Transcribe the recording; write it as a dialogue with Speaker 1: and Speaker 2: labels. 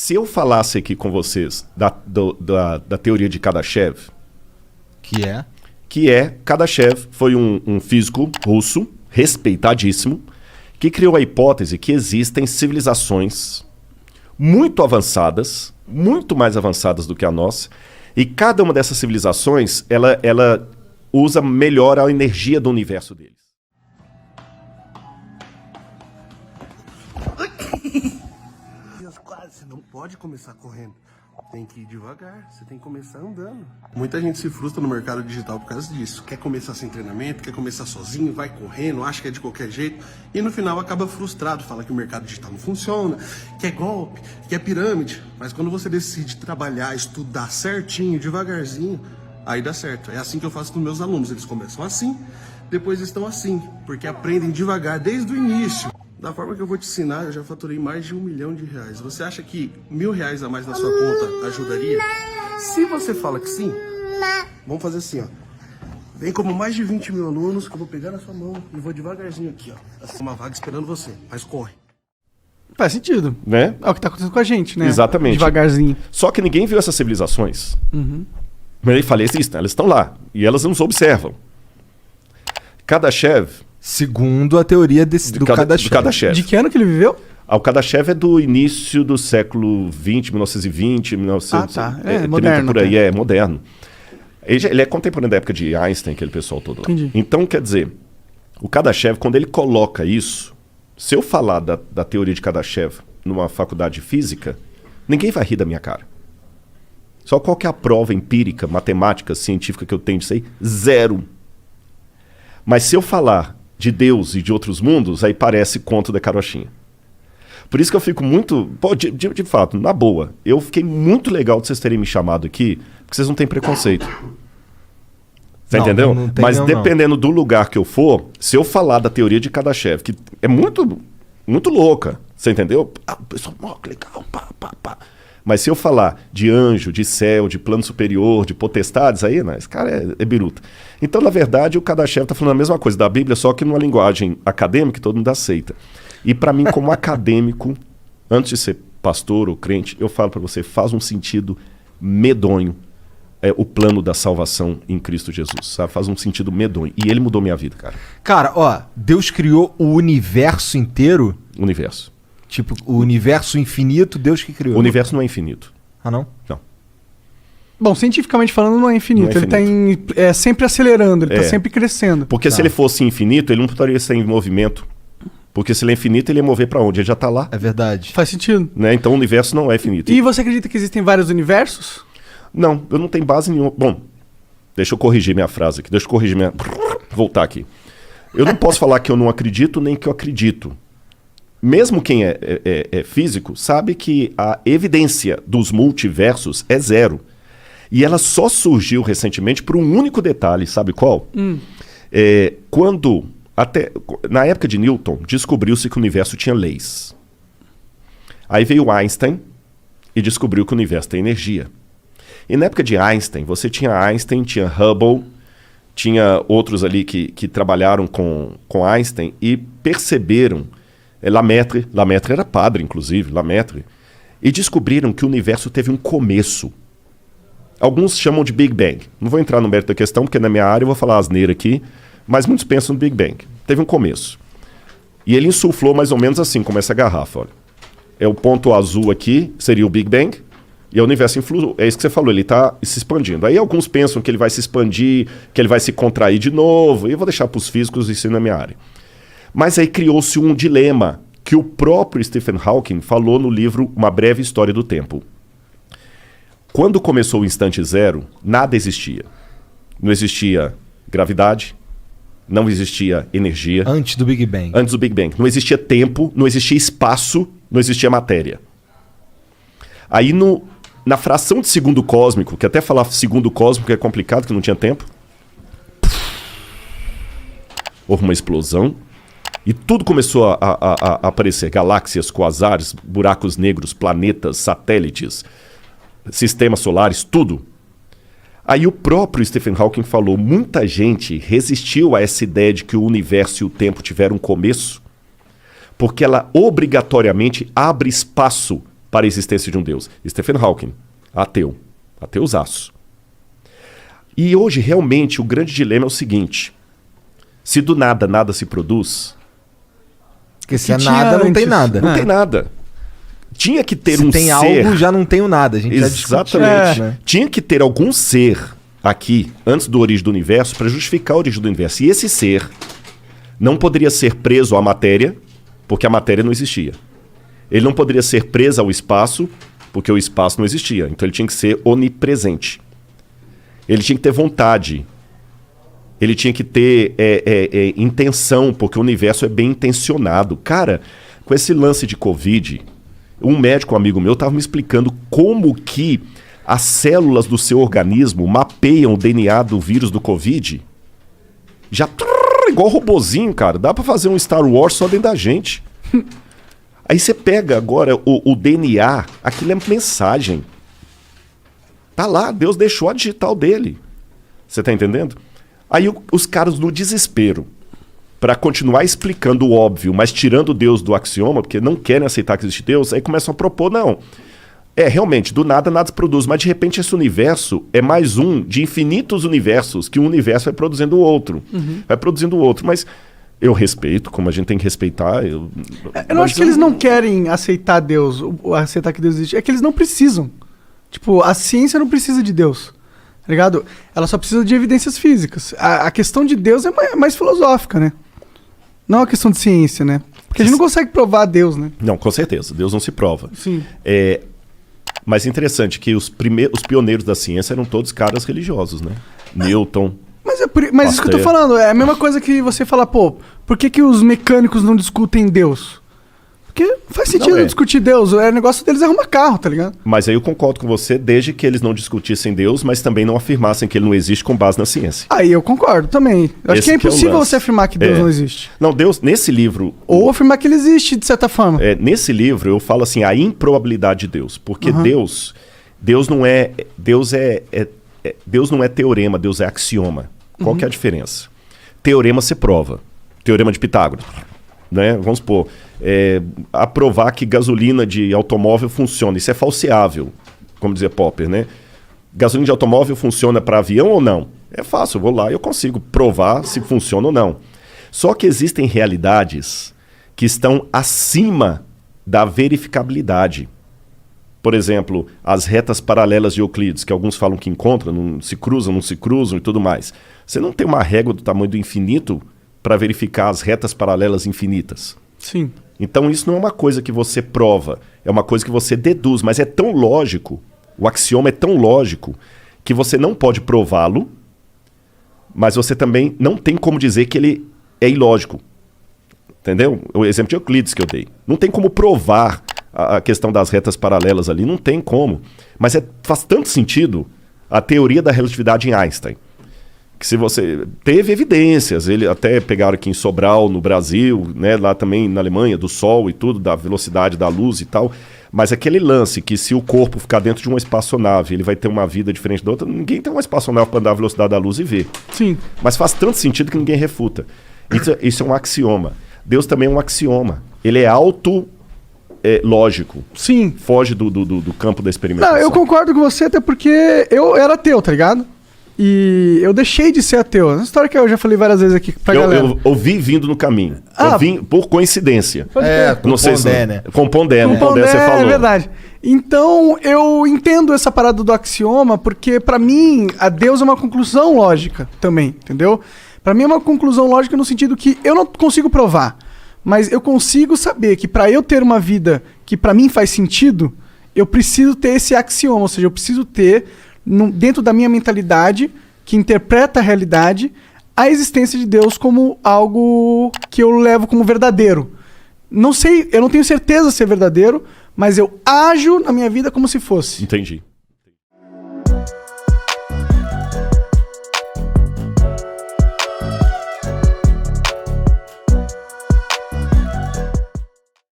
Speaker 1: Se eu falasse aqui com vocês da teoria de Kardashev... Kardashev foi um físico russo, respeitadíssimo, que criou a hipótese que existem civilizações muito avançadas, muito mais avançadas do que a nossa, e cada uma dessas civilizações, ela usa melhor a energia do universo deles.
Speaker 2: Quase, você não pode começar correndo. Tem que ir devagar, você tem que começar andando. Muita gente se frustra no mercado digital por causa disso. Quer começar sem treinamento, quer começar sozinho, vai correndo, acha que é de qualquer jeito. E no final acaba frustrado, fala que o mercado digital não funciona, que é golpe, que é pirâmide. Mas quando você decide trabalhar, estudar certinho, devagarzinho, aí dá certo. É assim que eu faço com meus alunos. Eles começam assim, depois estão assim. Porque aprendem devagar desde o início. Da forma que eu vou te ensinar, eu já faturei mais de R$1 milhão. Você acha que R$1.000 a mais na sua conta ajudaria? Se você fala que sim, vamos fazer assim, ó. Vem como mais de 20 mil alunos, que eu vou pegar na sua mão e vou devagarzinho aqui, ó. Assim, uma vaga esperando você, mas corre.
Speaker 3: Faz sentido.
Speaker 1: Né?
Speaker 3: É o que tá acontecendo com a gente, né?
Speaker 1: Exatamente.
Speaker 3: Devagarzinho.
Speaker 1: Só que ninguém viu essas civilizações.
Speaker 3: Uhum.
Speaker 1: Mas ele fala, existem, elas estão lá. E elas nos observam. Kardashev...
Speaker 4: Segundo a teoria do Kardashev.
Speaker 3: De que ano que ele viveu?
Speaker 1: O Kardashev é do início do século XX, 1920, 1930,
Speaker 3: moderno,
Speaker 1: por aí, é moderno. Ele é contemporâneo da época de Einstein, aquele pessoal todo lá.
Speaker 3: Entendi.
Speaker 1: Então, quer dizer, o Kardashev, quando ele coloca isso, se eu falar da teoria de Kardashev numa faculdade de física, ninguém vai rir da minha cara. Só qual que é a prova empírica, matemática, científica que eu tenho disso aí? Zero. Mas se eu falar de Deus e de outros mundos, aí parece conto da carochinha. Por isso que eu fico muito... Pô, de fato, na boa, eu fiquei muito legal de vocês terem me chamado aqui, porque vocês não têm preconceito. Você entendeu?
Speaker 4: Não tem,
Speaker 1: mas dependendo do lugar que eu for, se eu falar da teoria de Kardashev, que é muito, muito louca, você entendeu? Pessoal, que legal, pá. Mas se eu falar de anjo, de céu, de plano superior, de potestades, aí, né, esse cara é biruta. Então, na verdade, o Kardashev está falando a mesma coisa da Bíblia, só que numa linguagem acadêmica que todo mundo aceita. E para mim, como acadêmico, antes de ser pastor ou crente, eu falo para você, faz um sentido medonho o plano da salvação em Cristo Jesus, sabe? Faz um sentido medonho. E ele mudou minha vida, cara.
Speaker 4: Cara, ó, Deus criou o universo inteiro?
Speaker 1: Universo.
Speaker 4: Tipo, o universo infinito, Deus que criou.
Speaker 1: O universo não é infinito.
Speaker 4: Ah, não?
Speaker 1: Não.
Speaker 3: Bom, cientificamente falando, não é infinito.
Speaker 1: Não é infinito.
Speaker 3: Ele está sempre acelerando, ele está sempre crescendo.
Speaker 1: Porque se ele fosse infinito, ele não poderia estar em movimento. Porque se ele é infinito, ele ia mover para onde? Ele já está lá.
Speaker 4: É verdade.
Speaker 3: Faz sentido.
Speaker 1: Né? Então o universo não é infinito.
Speaker 3: E você acredita que existem vários universos?
Speaker 1: Não, eu não tenho base nenhuma. Bom, deixa eu corrigir minha frase aqui. Voltar aqui. Eu não posso falar que eu não acredito, nem que eu acredito. Mesmo quem é físico sabe que a evidência dos multiversos é zero. E ela só surgiu recentemente por um único detalhe, sabe qual? Na época de Newton, descobriu-se que o universo tinha leis. Aí veio Einstein e descobriu que o universo tem energia. E na época de Einstein, você tinha Einstein, tinha Hubble, tinha outros ali que trabalharam com Einstein e perceberam, Lemaitre era padre, inclusive, Lemaitre, e descobriram que o universo teve um começo. Alguns chamam de Big Bang. Não vou entrar no mérito da questão, porque na minha área eu vou falar asneira aqui, mas muitos pensam no Big Bang. Teve um começo. E ele insuflou mais ou menos assim, como essa garrafa. Olha. O ponto azul aqui seria o Big Bang, e o universo influiu. É isso que você falou, ele está se expandindo. Aí alguns pensam que ele vai se expandir, que ele vai se contrair de novo, e eu vou deixar para os físicos isso na minha área. Mas aí criou-se um dilema que o próprio Stephen Hawking falou no livro Uma Breve História do Tempo. Quando começou o instante zero, nada existia. Não existia gravidade, não existia energia.
Speaker 4: Antes do Big Bang.
Speaker 1: Antes do Big Bang. Não existia tempo, não existia espaço, não existia matéria. Aí na fração de segundo cósmico, que até falar segundo cósmico é complicado, que não tinha tempo, houve uma explosão e tudo começou a aparecer. Galáxias, quasares, buracos negros, planetas, satélites, sistemas solares, tudo. Aí o próprio Stephen Hawking falou, muita gente resistiu a essa ideia de que o universo e o tempo tiveram um começo, porque ela obrigatoriamente abre espaço para a existência de um Deus. Stephen Hawking, ateu. Ateusaço. E hoje, realmente, o grande dilema é o seguinte. Se do nada, nada se produz...
Speaker 4: Porque se é
Speaker 3: tinha
Speaker 4: nada, não tem
Speaker 3: antes.
Speaker 4: nada.
Speaker 1: Não tem nada. Tinha que ter
Speaker 4: Se
Speaker 1: um
Speaker 4: tem
Speaker 1: ser...
Speaker 4: algo, já não tenho nada. A gente já discutiu
Speaker 1: Exatamente.
Speaker 4: isso, né?
Speaker 1: Tinha que ter algum ser aqui, antes da origem do universo, para justificar a origem do universo. E esse ser não poderia ser preso à matéria, porque a matéria não existia. Ele não poderia ser preso ao espaço, porque o espaço não existia. Então ele tinha que ser onipresente. Ele tinha que ter vontade. Ele tinha que ter intenção, porque o universo é bem intencionado. Cara, com esse lance de Covid, um médico amigo meu estava me explicando como que as células do seu organismo mapeiam o DNA do vírus do Covid. Já igual robozinho, cara. Dá pra fazer um Star Wars só dentro da gente. Aí você pega agora o DNA, aquilo é mensagem. Tá lá, Deus deixou a digital dele. Você tá entendendo? Aí os caras no desespero, para continuar explicando o óbvio, mas tirando Deus do axioma, porque não querem aceitar que existe Deus, aí começam a propor, não. Realmente, do nada nada se produz, mas de repente esse universo é mais um de infinitos universos, que um universo vai produzindo o outro. Vai produzindo o outro, mas eu respeito, como a gente tem que respeitar.
Speaker 3: Eu não acho que eles não querem aceitar Deus, ou aceitar que Deus existe. É que eles não precisam. Tipo, a ciência não precisa de Deus. Tá ligado? Ela só precisa de evidências físicas. A questão de Deus é mais filosófica, né? Não é uma questão de ciência, né? Porque a gente não consegue provar Deus, né?
Speaker 1: Não, com certeza. Deus não se prova.
Speaker 3: Sim.
Speaker 1: Mas é interessante que os pioneiros da ciência eram todos caras religiosos, né? Newton.
Speaker 3: Mas isso que eu tô falando, é a mesma coisa que você falar, pô, por que os mecânicos não discutem Deus? Porque não faz sentido discutir Deus, o negócio deles é arrumar carro, tá ligado?
Speaker 1: Mas aí eu concordo com você, desde que eles não discutissem Deus, mas também não afirmassem que ele não existe com base na ciência.
Speaker 3: Aí eu concordo também. Eu acho que é impossível você afirmar que Deus não existe.
Speaker 1: Não, Deus, nesse livro...
Speaker 3: Ou afirmar que ele existe, de certa forma.
Speaker 1: Nesse livro eu falo assim, a improbabilidade de Deus. Porque Deus não é... Deus não é teorema, Deus é axioma. Qual que é a diferença? Teorema você prova. Teorema de Pitágoras. Né? Vamos supor, aprovar que gasolina de automóvel funciona. Isso é falseável, como dizia Popper, né? Gasolina de automóvel funciona para avião ou não? É fácil, eu vou lá e eu consigo provar se funciona ou não. Só que existem realidades que estão acima da verificabilidade. Por exemplo, as retas paralelas de Euclides, que alguns falam que encontram, não se cruzam e tudo mais. Você não tem uma régua do tamanho do infinito para verificar as retas paralelas infinitas.
Speaker 3: Sim.
Speaker 1: Então isso não é uma coisa que você prova, é uma coisa que você deduz, mas é tão lógico, o axioma é tão lógico, que você não pode prová-lo, mas você também não tem como dizer que ele é ilógico. Entendeu? O exemplo de Euclides que eu dei. Não tem como provar a questão das retas paralelas ali, não tem como. Mas faz tanto sentido a teoria da relatividade em Einstein. Que se você... Teve evidências, ele até pegaram aqui em Sobral, no Brasil, né, lá também na Alemanha, do Sol e tudo, da velocidade da luz e tal. Mas aquele lance que se o corpo ficar dentro de uma espaçonave, ele vai ter uma vida diferente da outra, ninguém tem uma espaçonave para andar a velocidade da luz e ver.
Speaker 3: Sim.
Speaker 1: Mas faz tanto sentido que ninguém refuta. Isso é um axioma. Deus também é um axioma. Ele é lógico.
Speaker 3: Sim.
Speaker 1: Foge do campo da experimentação.
Speaker 3: Não, eu concordo com você, até porque eu era ateu, tá ligado? E eu deixei de ser ateu. É uma história que eu já falei várias vezes aqui pra galera.
Speaker 1: Eu ouvi vindo no caminho. Eu vim por coincidência.
Speaker 4: Com
Speaker 1: não sei
Speaker 4: Pondé, né?
Speaker 1: Com Pondé, né?
Speaker 3: Com Pondé,
Speaker 1: você falou.
Speaker 3: É verdade. Então, eu entendo essa parada do axioma, porque pra mim, a Deus é uma conclusão lógica também, entendeu? Pra mim é uma conclusão lógica no sentido que eu não consigo provar, mas eu consigo saber que pra eu ter uma vida que pra mim faz sentido, eu preciso ter esse axioma, ou seja, eu preciso ter dentro da minha mentalidade, que interpreta a realidade, a existência de Deus como algo que eu levo como verdadeiro. Não sei, eu não tenho certeza se é verdadeiro, mas eu ajo na minha vida como se fosse.
Speaker 1: Entendi.